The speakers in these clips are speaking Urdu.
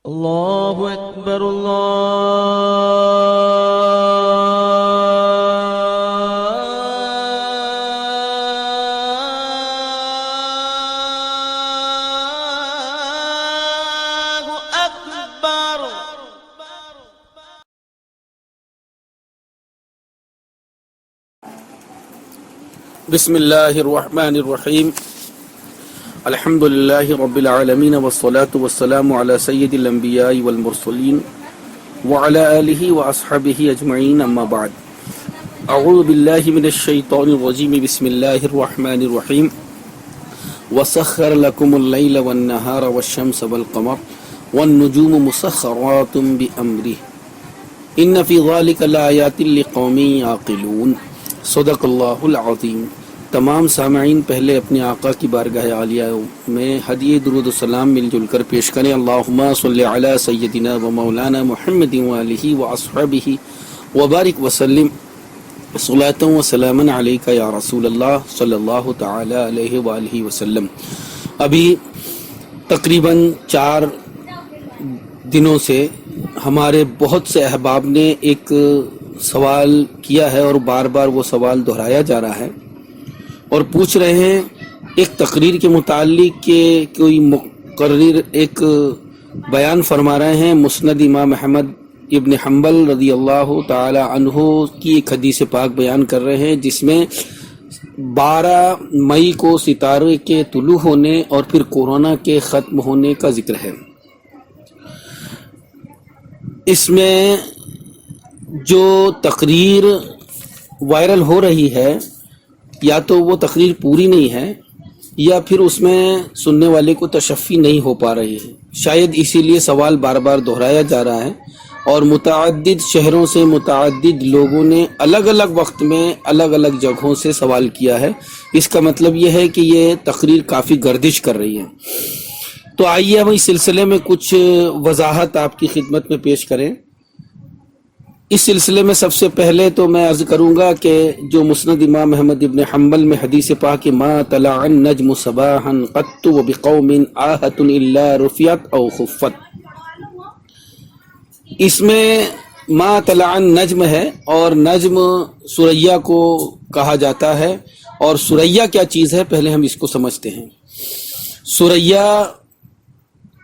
اللہ اکبر اللہ اکبر۔ بسم اللہ الرحمن الرحیم الحمد للہ رب العالمین والصلاة والسلام علی سید الانبیاء والمرسلین وعلی آلہ واصحابہ اجمعین اما بعد اعوذ باللہ من الشیطان الرجیم بسم اللہ الرحمن الرحیم وسخر لکم اللیل والنہار والشمس والقمر والنجوم مسخرات بأمرہ ان فی ذلک لآیات لقوم یعقلون۔ صدق اللہ العظیم۔ تمام سامعین پہلے اپنے آقا کی بارگاہ عالیہ میں ہدیہ درود و سلام مل جل کر پیش کریں۔ اللہم صلی علی سیدنا و مولانا محمد وآلہ واصحابہ وبارک وسلم صلاۃ و سلاما علیک یا رسول اللہ صلی اللہ تعالی علیہ وآلہ وسلم۔ ابھی تقریباً 4 دنوں سے ہمارے بہت سے احباب نے ایک سوال کیا ہے اور بار بار وہ سوال دہرایا جا رہا ہے اور پوچھ رہے ہیں ایک تقریر کے متعلق کہ کوئی مقرر ایک بیان فرما رہے ہیں مسند امام احمد ابن حنبل رضی اللہ تعالی عنہ کی ایک حدیث پاک بیان کر رہے ہیں جس میں 12 مئی کو ستارے کے طلوع ہونے اور پھر کورونا کے ختم ہونے کا ذکر ہے۔ اس میں جو تقریر وائرل ہو رہی ہے یا تو وہ تقریر پوری نہیں ہے یا پھر اس میں سننے والے کو تشفی نہیں ہو پا رہی ہے، شاید اسی لیے سوال بار بار دہرایا جا رہا ہے اور متعدد شہروں سے متعدد لوگوں نے الگ الگ وقت میں الگ الگ جگہوں سے سوال کیا ہے۔ اس کا مطلب یہ ہے کہ یہ تقریر کافی گردش کر رہی ہے۔ تو آئیے ہم اس سلسلے میں کچھ وضاحت آپ کی خدمت میں پیش کریں۔ اس سلسلے میں سب سے پہلے تو میں عرض کروں گا کہ جو مسند امام احمد ابن حنبل میں حدیث پاک ما طلع النجم صباحا قط وبقوم آہۃ الا رفعت او خفت، اس میں ما طلع النجم ہے اور نجم ثریا کو کہا جاتا ہے۔ اور ثریا کیا چیز ہے پہلے ہم اس کو سمجھتے ہیں۔ ثریا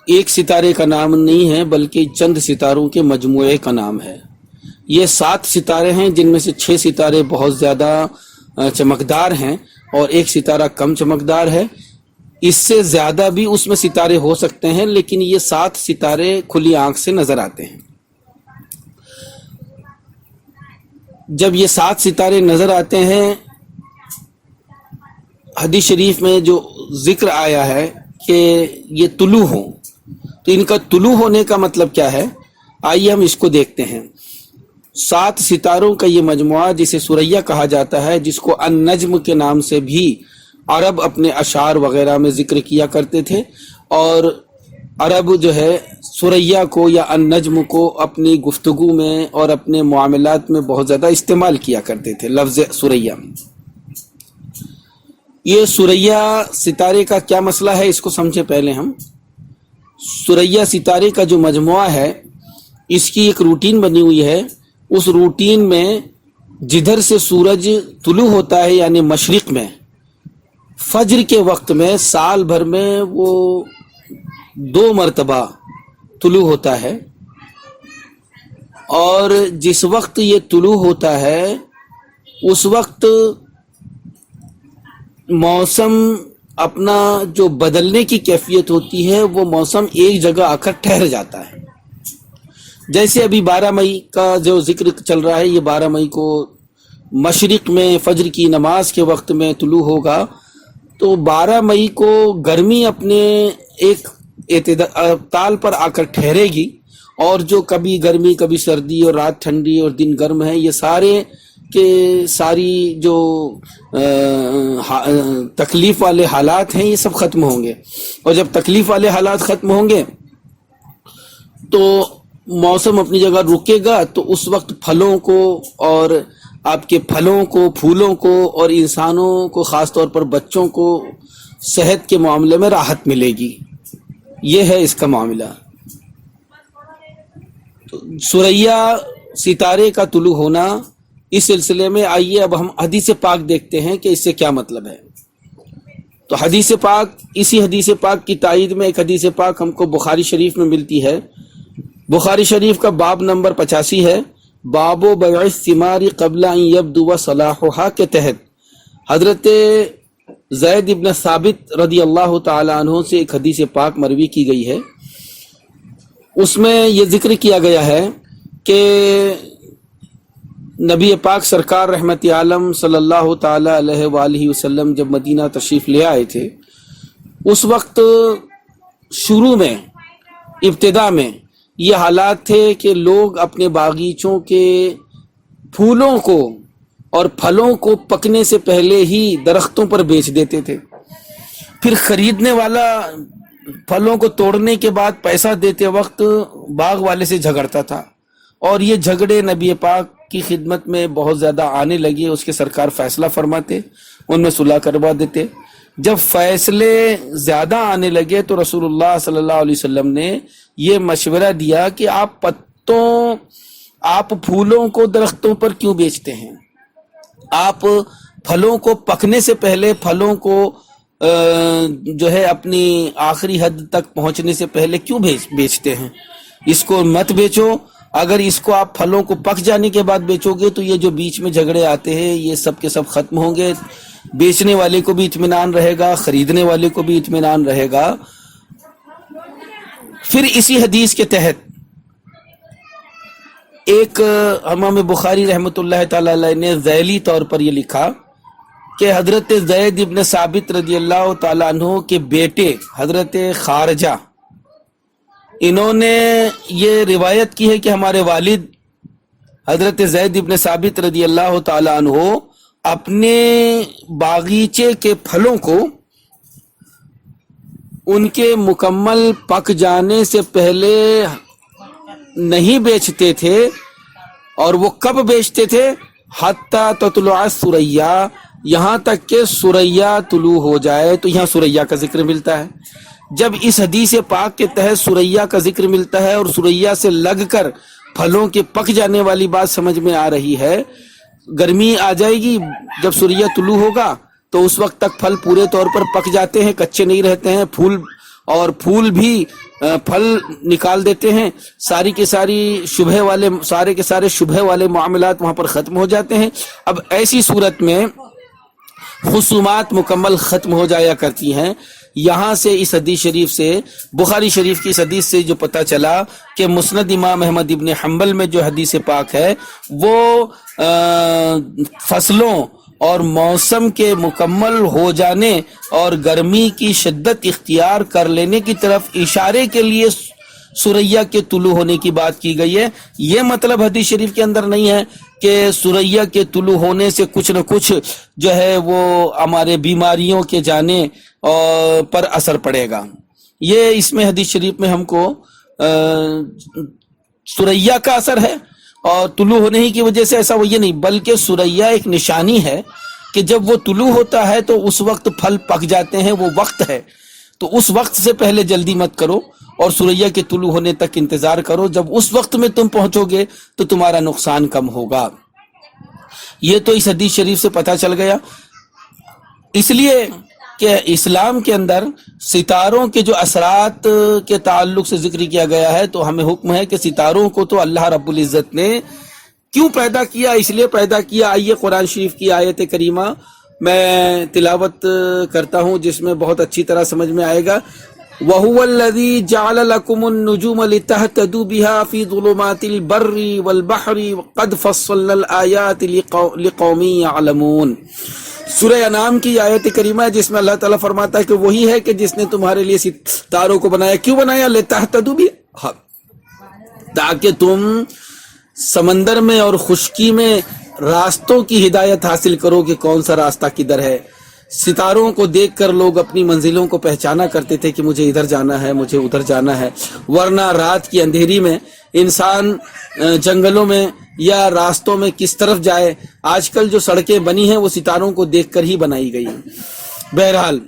ایک ستارے کا نام نہیں ہے بلکہ چند ستاروں کے مجموعے کا نام ہے۔ یہ 7 ستارے ہیں جن میں سے 6 ستارے بہت زیادہ چمکدار ہیں اور ایک ستارہ کم چمکدار ہے۔ اس سے زیادہ بھی اس میں ستارے ہو سکتے ہیں لیکن یہ 7 ستارے کھلی آنکھ سے نظر آتے ہیں۔ جب یہ 7 ستارے نظر آتے ہیں، حدیث شریف میں جو ذکر آیا ہے کہ یہ طلوع ہوں، تو ان کا طلوع ہونے کا مطلب کیا ہے؟ آئیے ہم اس کو دیکھتے ہیں۔ 7 ستاروں کا یہ مجموعہ جسے ثریا کہا جاتا ہے، جس کو النجم کے نام سے بھی عرب اپنے اشعار وغیرہ میں ذکر کیا کرتے تھے، اور عرب جو ہے ثریا کو یا النجم کو اپنی گفتگو میں اور اپنے معاملات میں بہت زیادہ استعمال کیا کرتے تھے لفظ ثریا۔ یہ ثریا ستارے کا کیا مسئلہ ہے اس کو سمجھے پہلے ہم۔ ثریا ستارے کا جو مجموعہ ہے اس کی ایک روٹین بنی ہوئی ہے۔ اس روٹین میں جدھر سے سورج طلوع ہوتا ہے یعنی مشرق میں، فجر کے وقت میں سال بھر میں وہ 2 مرتبہ طلوع ہوتا ہے، اور جس وقت یہ طلوع ہوتا ہے اس وقت موسم اپنا جو بدلنے کی کیفیت ہوتی ہے وہ موسم ایک جگہ آ کر ٹھہر جاتا ہے۔ جیسے ابھی 12 مئی کا جو ذکر چل رہا ہے، یہ 12 مئی کو مشرق میں فجر کی نماز کے وقت میں طلوع ہوگا، تو 12 مئی کو گرمی اپنے ایک اعتدال پر آ کر ٹھہرے گی، اور جو کبھی گرمی کبھی سردی اور رات ٹھنڈی اور دن گرم ہے، یہ ساری جو تکلیف والے حالات ہیں یہ سب ختم ہوں گے۔ اور جب تکلیف والے حالات ختم ہوں گے تو موسم اپنی جگہ رکے گا، تو اس وقت پھلوں کو اور آپ کے پھلوں کو، پھولوں کو اور انسانوں کو، خاص طور پر بچوں کو صحت کے معاملے میں راحت ملے گی۔ یہ ہے اس کا معاملہ۔ سوریا ستارے کا طلوع ہونا، اس سلسلے میں آئیے اب ہم حدیث پاک دیکھتے ہیں کہ اس سے کیا مطلب ہے۔ تو حدیث پاک، اسی حدیث پاک کی تائید میں ایک حدیث پاک ہم کو بخاری شریف میں ملتی ہے۔ بخاری شریف کا باب نمبر 85 ہے، باب بیع الثمار قبل ان یبدو صلاحها کے تحت حضرت زید ابن ثابت رضی اللہ تعالی عنہ سے ایک حدیث پاک مروی کی گئی ہے۔ اس میں یہ ذکر کیا گیا ہے کہ نبی پاک سرکار رحمت عالم صلی اللہ تعالی علیہ وآلہ وسلم جب مدینہ تشریف لے آئے تھے، اس وقت شروع میں، ابتدا میں یہ حالات تھے کہ لوگ اپنے باغیچوں کے پھولوں کو اور پھلوں کو پکنے سے پہلے ہی درختوں پر بیچ دیتے تھے، پھر خریدنے والا پھلوں کو توڑنے کے بعد پیسہ دیتے وقت باغ والے سے جھگڑتا تھا، اور یہ جھگڑے نبی پاک کی خدمت میں بہت زیادہ آنے لگے۔ اس کے سرکار فیصلہ فرماتے، ان میں صلح کروا دیتے۔ جب فیصلے زیادہ آنے لگے تو رسول اللہ صلی اللہ علیہ وسلم نے یہ مشورہ دیا کہ آپ پھولوں کو درختوں پر کیوں بیچتے ہیں؟ آپ پھلوں کو پکنے سے پہلے، پھلوں کو جو ہے اپنی آخری حد تک پہنچنے سے پہلے کیوں بیچتے ہیں؟ اس کو مت بیچو۔ اگر اس کو آپ پھلوں کو پک جانے کے بعد بیچو گے تو یہ جو بیچ میں جھگڑے آتے ہیں یہ سب کے سب ختم ہوں گے، بیچنے والے کو بھی اطمینان رہے گا، خریدنے والے کو بھی اطمینان رہے گا۔ پھر اسی حدیث کے تحت ایک امام بخاری رحمۃ اللہ تعالی علیہ نے ذیلی طور پر یہ لکھا کہ حضرت زید ابن ثابت رضی اللہ تعالیٰ عنہ کے بیٹے حضرت خارجہ، انہوں نے یہ روایت کی ہے کہ ہمارے والد حضرت زید ابن ثابت رضی اللہ تعالیٰ عنہ اپنے باغیچے کے پھلوں کو ان کے مکمل پک جانے سے پہلے نہیں بیچتے تھے، اور وہ کب بیچتے تھے؟ حتی تطلع ثریا، یہاں تک کہ ثریا طلوع ہو جائے۔ تو یہاں ثریا کا ذکر ملتا ہے۔ جب اس حدیث پاک کے تحت ثریا کا ذکر ملتا ہے اور ثریا سے لگ کر پھلوں کے پک جانے والی بات سمجھ میں آ رہی ہے، گرمی آ جائے گی، جب ثریا طلوع ہوگا تو اس وقت تک پھل پورے طور پر پک جاتے ہیں، کچے نہیں رہتے ہیں، پھول بھی پھل نکال دیتے ہیں، سارے کے سارے شبہ والے معاملات وہاں پر ختم ہو جاتے ہیں۔ اب ایسی صورت میں خصومات مکمل ختم ہو جایا کرتی ہیں۔ یہاں سے اس حدیث شریف سے، بخاری شریف کی اس حدیث سے جو پتہ چلا کہ مسند امام احمد ابن حنبل میں جو حدیث پاک ہے وہ فصلوں اور موسم کے مکمل ہو جانے اور گرمی کی شدت اختیار کر لینے کی طرف اشارے کے لیے ثریا کے طلوع ہونے کی بات کی گئی ہے۔ یہ مطلب حدیث شریف کے اندر نہیں ہے کہ ثریا کے طلوع ہونے سے کچھ نہ کچھ جو ہے وہ ہمارے بیماریوں کے جانے پر اثر پڑے گا۔ یہ اس میں حدیث شریف میں ہم کو ثریا کا اثر ہے، اور طلوع ہونے ہی کی وجہ سے ایسا وہ یہ نہیں، بلکہ ثریا ایک نشانی ہے کہ جب وہ طلوع ہوتا ہے تو اس وقت پھل پک جاتے ہیں، وہ وقت ہے۔ تو اس وقت سے پہلے جلدی مت کرو اور ثریا کے طلوع ہونے تک انتظار کرو۔ جب اس وقت میں تم پہنچو گے تو تمہارا نقصان کم ہوگا۔ یہ تو اس حدیث شریف سے پتہ چل گیا۔ اس لیے کہ اسلام کے اندر ستاروں کے جو اثرات کے تعلق سے ذکر کیا گیا ہے، تو ہمیں حکم ہے کہ ستاروں کو تو اللہ رب العزت نے کیوں پیدا کیا؟ اس لیے پیدا کیا۔ آئیے قرآن شریف کی آیت کریمہ میں تلاوت کرتا ہوں جس میں بہت اچھی طرح سمجھ میں آئے گا۔ وَهُوَ الَّذِي جَعَلَ لَكُمُ النُّجُومَ لِتَهْتَدُوا بِهَا فِي ظُلُمَاتِ الْبَرِّ وَالْبَحْرِ وَقَدْ فَصَّلْنَا الْآيَاتِ لِقَوْمٍ يَعْلَمُونَ۔ سورہ انعام کی آیت کریمہ ہے جس میں اللہ تعالیٰ فرماتا ہے کہ وہی ہے کہ جس نے تمہارے لیے ستاروں کو بنایا۔ کیوں بنایا؟ لِتَهْتَدُوا بِهَا، تاکہ تم سمندر میں اور خشکی میں راستوں کی ہدایت حاصل کرو کہ کون سا راستہ کدھر ہے۔ ستاروں کو دیکھ کر لوگ اپنی منزلوں کو پہچانا کرتے تھے کہ مجھے ادھر جانا ہے، مجھے ادھر جانا ہے، ورنہ رات کی اندھیری میں انسان جنگلوں میں یا راستوں میں کس طرف جائے۔ آج کل جو سڑکیں بنی ہیں وہ ستاروں کو دیکھ کر ہی بنائی گئی ہیں۔ بہرحال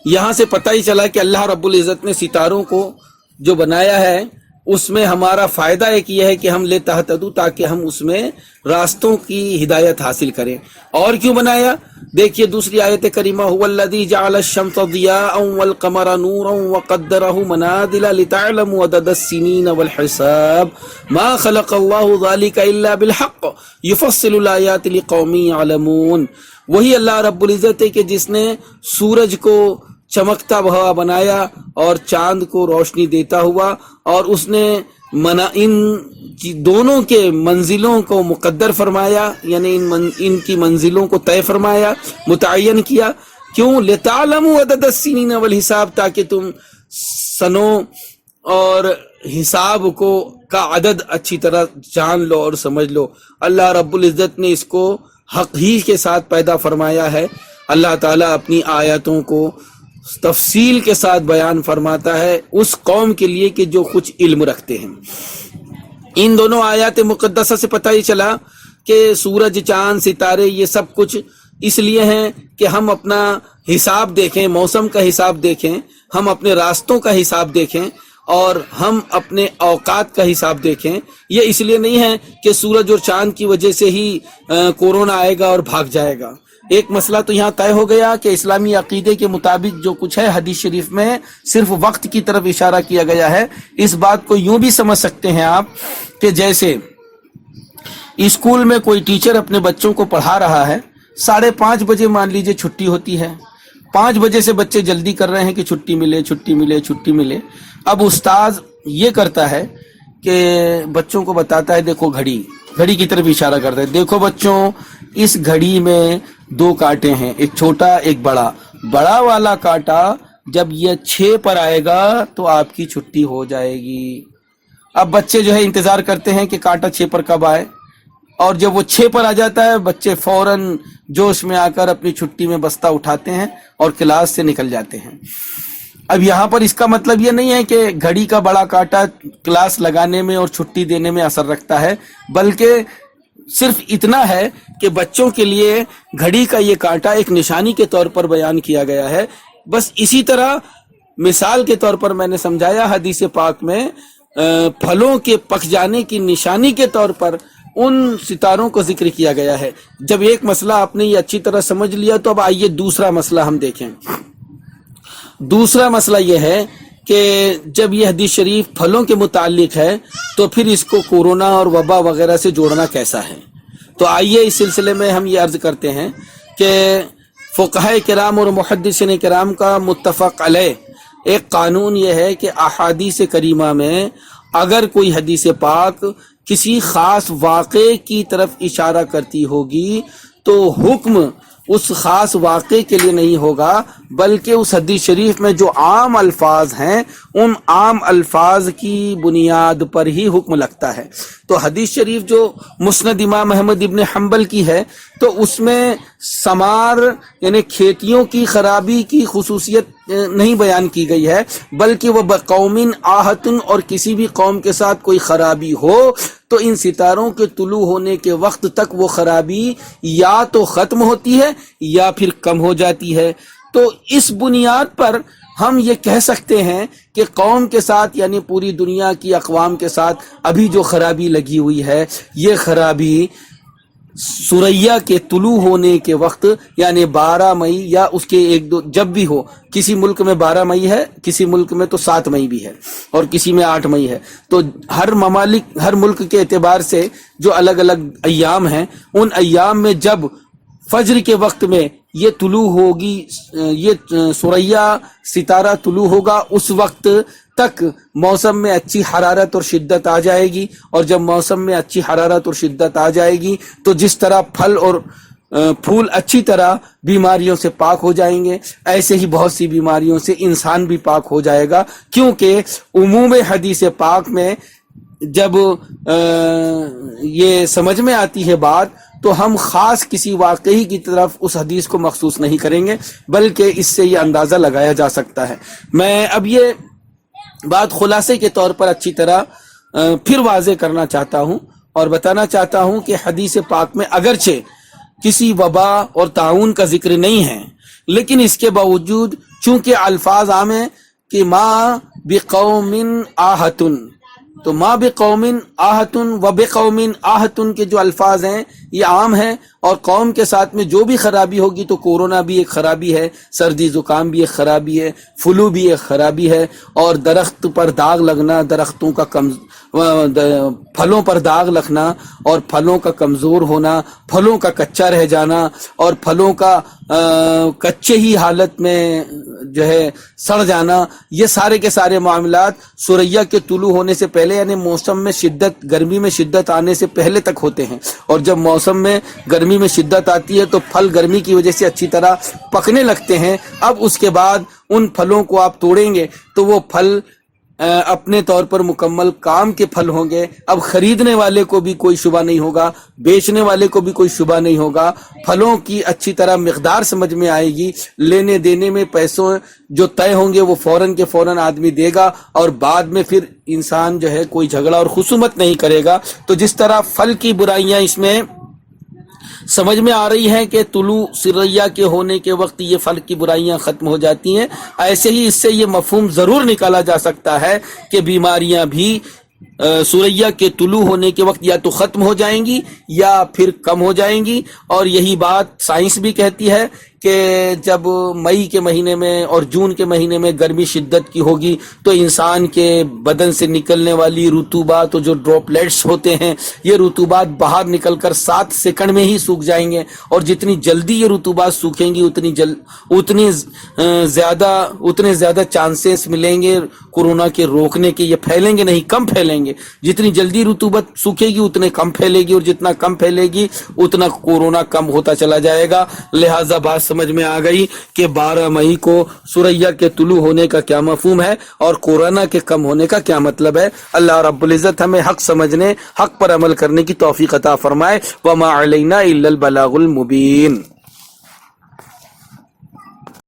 یہاں سے پتہ ہی چلا کہ اللہ رب العزت نے ستاروں کو جو بنایا ہے اس میں ہمارا فائدہ ایک یہ ہے کہ ہم لتہتدوا، تاکہ ہم اس میں راستوں کی ہدایت حاصل کریں۔ اور کیوں بنایا؟ دیکھیے دوسری آیت کریمہ، هو الذی جعل الشمس ضیاء والقمر نورا وقدرہ منازل لتعلموا عدد السنین والحساب ما خلق اللہ ذلک الا بالحق یفصل الآیات لقوم یعلمون۔ وہی اللہ رب العزت ہے کہ جس نے سورج کو چمکتا ہوا بنایا اور چاند کو روشنی دیتا ہوا، اور اس نے ان دونوں کے منزلوں کو مقدر فرمایا، یعنی ان کی منزلوں کو طے فرمایا، متعین کیا۔ کیوں؟ لتعلموا عدد السنین والحساب، تاکہ تم سنوں اور حساب کا عدد اچھی طرح جان لو اور سمجھ لو۔ اللہ رب العزت نے اس کو حق ہی کے ساتھ پیدا فرمایا ہے۔ اللہ تعالیٰ اپنی آیاتوں کو تفصیل کے ساتھ بیان فرماتا ہے اس قوم کے لیے کہ جو کچھ علم رکھتے ہیں۔ ان دونوں آیات مقدسہ سے پتہ ہی چلا کہ سورج، چاند، ستارے یہ سب کچھ اس لیے ہیں کہ ہم اپنا حساب دیکھیں، موسم کا حساب دیکھیں، ہم اپنے راستوں کا حساب دیکھیں، اور ہم اپنے اوقات کا حساب دیکھیں۔ یہ اس لیے نہیں ہے کہ سورج اور چاند کی وجہ سے ہی کورونا آئے گا اور بھاگ جائے گا۔ ایک مسئلہ تو یہاں طے ہو گیا کہ اسلامی عقیدے کے مطابق جو کچھ ہے حدیث شریف میں صرف وقت کی طرف اشارہ کیا گیا ہے۔ اس بات کو یوں بھی سمجھ سکتے ہیں آپ کہ جیسے اسکول میں کوئی ٹیچر اپنے بچوں کو پڑھا رہا ہے، 5:30 بجے مان لیجئے چھٹی ہوتی ہے، 5 بجے سے بچے جلدی کر رہے ہیں کہ چھٹی ملے چھٹی ملے چھٹی ملے۔ اب استاذ یہ کرتا ہے کہ بچوں کو بتاتا ہے، دیکھو گھڑی کی طرف اشارہ کرتا ہے، دیکھو بچوں اس گھڑی میں 2 کانٹے ہیں، ایک چھوٹا ایک بڑا، بڑا والا کانٹا جب یہ 6 پر آئے گا تو آپ کی چھٹی ہو جائے گی۔ اب بچے جو ہے انتظار کرتے ہیں کہ کانٹا 6 پر کب آئے، اور جب وہ 6 پر آ جاتا ہے بچے فوراً جوش میں آ کر اپنی چھٹی میں بستہ اٹھاتے ہیں اور کلاس سے نکل جاتے ہیں۔ اب یہاں پر اس کا مطلب یہ نہیں ہے کہ گھڑی کا بڑا کانٹا کلاس لگانے میں اور چھٹی دینے میں اثر رکھتا ہے، بلکہ صرف اتنا ہے کہ بچوں کے لیے گھڑی کا یہ کانٹا ایک نشانی کے طور پر بیان کیا گیا ہے۔ بس اسی طرح مثال کے طور پر میں نے سمجھایا، حدیث پاک میں پھلوں کے پک جانے کی نشانی کے طور پر ان ستاروں کو ذکر کیا گیا ہے۔ جب ایک مسئلہ آپ نے یہ اچھی طرح سمجھ لیا تو اب آئیے دوسرا مسئلہ ہم دیکھیں۔ دوسرا مسئلہ یہ ہے کہ جب یہ حدیث شریف پھلوں کے متعلق ہے تو پھر اس کو کورونا اور وبا وغیرہ سے جوڑنا کیسا ہے؟ تو آئیے اس سلسلے میں ہم یہ عرض کرتے ہیں کہ فقہاء کرام اور محدثین کرام کا متفق علیہ ایک قانون یہ ہے کہ احادیث کریمہ میں اگر کوئی حدیث پاک کسی خاص واقعے کی طرف اشارہ کرتی ہوگی تو حکم اس خاص واقعے کے لیے نہیں ہوگا، بلکہ اس حدیث شریف میں جو عام الفاظ ہیں ان عام الفاظ کی بنیاد پر ہی حکم لگتا ہے۔ تو حدیث شریف جو مسند امام احمد ابن حنبل کی ہے تو اس میں ثمار یعنی کھیتیوں کی خرابی کی خصوصیت نہیں بیان کی گئی ہے، بلکہ وہ بقوم آہتن، اور کسی بھی قوم کے ساتھ کوئی خرابی ہو تو ان ستاروں کے طلوع ہونے کے وقت تک وہ خرابی یا تو ختم ہوتی ہے یا پھر کم ہو جاتی ہے۔ تو اس بنیاد پر ہم یہ کہہ سکتے ہیں کہ قوم کے ساتھ یعنی پوری دنیا کی اقوام کے ساتھ ابھی جو خرابی لگی ہوئی ہے یہ خرابی سوریا کے طلوع ہونے کے وقت یعنی 12 مئی یا اس کے 1-2 جب بھی ہو، کسی ملک میں 12 مئی ہے، کسی ملک میں تو 7 مئی بھی ہے اور کسی میں 8 مئی ہے، تو ہر ملک کے اعتبار سے جو الگ الگ ایام ہیں ان ایام میں جب فجر کے وقت میں یہ طلوع ہوگی، یہ سوریا ستارہ طلوع ہوگا، اس وقت تک موسم میں اچھی حرارت اور شدت آ جائے گی، اور جب موسم میں اچھی حرارت اور شدت آ جائے گی تو جس طرح پھل اور پھول اچھی طرح بیماریوں سے پاک ہو جائیں گے، ایسے ہی بہت سی بیماریوں سے انسان بھی پاک ہو جائے گا، کیونکہ عموم حدیث پاک میں جب یہ سمجھ میں آتی ہے بات تو ہم خاص کسی واقعی کی طرف اس حدیث کو مخصوص نہیں کریں گے، بلکہ اس سے یہ اندازہ لگایا جا سکتا ہے۔ میں اب یہ بات خلاصے کے طور پر اچھی طرح پھر واضح کرنا چاہتا ہوں اور بتانا چاہتا ہوں کہ حدیث پاک میں اگرچہ کسی وبا اور طاعون کا ذکر نہیں ہے، لیکن اس کے باوجود چونکہ الفاظ عام ہیں کہ ما بقوم آہتن، تو ما بقومن آہتن و بقومن آہتن کے جو الفاظ ہیں یہ عام ہیں، اور قوم کے ساتھ میں جو بھی خرابی ہوگی تو کورونا بھی ایک خرابی ہے، سردی زکام بھی ایک خرابی ہے، فلو بھی ایک خرابی ہے، اور درخت پر داغ لگنا، درختوں کا پھلوں پر داغ لگنا، اور پھلوں کا کمزور ہونا، پھلوں کا کچا رہ جانا، اور پھلوں کا کچے ہی حالت میں جو ہے سڑ جانا، یہ سارے کے سارے معاملات سوریا کے طلوع ہونے سے پہلے، یعنی موسم میں شدت، گرمی میں شدت آنے سے پہلے تک ہوتے ہیں، اور جب موسم میں گرمی میں شدت آتی ہے تو پھل گرمی کی وجہ سے اچھی طرح پکنے لگتے ہیں۔ اب اس کے بعد ان پھلوں کو آپ توڑیں گے تو وہ پھل اپنے طور پر مکمل کام کے پھل ہوں گے۔ اب خریدنے والے کو بھی کوئی شبہ نہیں ہوگا، بیچنے والے کو بھی کوئی شبہ نہیں ہوگا، پھلوں کی اچھی طرح مقدار سمجھ میں آئے گی، لینے دینے میں پیسوں جو طے ہوں گے وہ فوراً کے فوراً آدمی دے گا، اور بعد میں پھر انسان جو ہے کوئی جھگڑا اور خصومت نہیں کرے گا۔ تو جس طرح پھل کی برائیاں اس میں سمجھ میں آ رہی ہے کہ طلوع سریا کے ہونے کے وقت یہ پھل کی برائیاں ختم ہو جاتی ہیں، ایسے ہی اس سے یہ مفہوم ضرور نکالا جا سکتا ہے کہ بیماریاں بھی سوریا کے طلوع ہونے کے وقت یا تو ختم ہو جائیں گی یا پھر کم ہو جائیں گی، اور یہی بات سائنس بھی کہتی ہے کہ جب مئی کے مہینے میں اور جون کے مہینے میں گرمی شدت کی ہوگی تو انسان کے بدن سے نکلنے والی رطوبات، جو ڈراپلیٹس ہوتے ہیں، یہ رطوبات باہر نکل کر 7 سیکنڈ میں ہی سوکھ جائیں گے، اور جتنی جلدی یہ رطوبات سوکھیں گی اتنے زیادہ چانسز ملیں گے کورونا کے روکنے کے، یہ پھیلیں گے نہیں، کم پھیلیں گے۔ جتنی جلدی رطوبت سوکھے گی اتنے کم پھیلے گی، اور جتنا کم پھیلے گی اتنا کورونا کم ہوتا چلا جائے گا۔ لہٰذا بات سمجھ میں آ گئی کہ 12 مئی کو سوریا کے طلوع ہونے کا کیا مفہوم ہے اور کورونا کے کم ہونے کا کیا مطلب ہے۔ اللہ رب العزت ہمیں حق سمجھنے، حق پر عمل کرنے کی توفیق عطا فرمائے۔ وما علینا الا البلاغ المبین۔